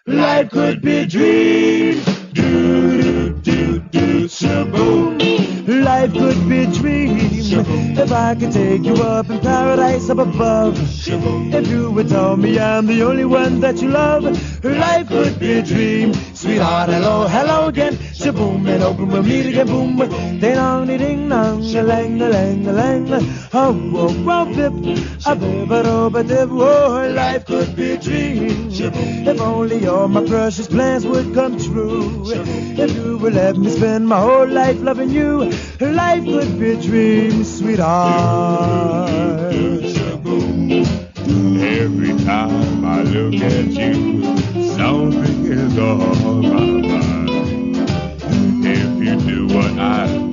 Life could be a dream. Do, do, do, do, shaboom. Life could be a dream. If I could take you up in paradise up above. If you would tell me I'm the only one that you love. Life could be a dream. Sweetheart, hello, hello again. Shaboom, and open we'll meet again. Boom, ding dong, ding dong, a lang, a lang, a lang. Oh, oh, oh, bip, a bip, a dip. Oh, life could be a dream. If only all my precious plans would come true. If you would let me spend my whole life loving you. Life could be a dream, sweetheart. Every time I look at you, something is off.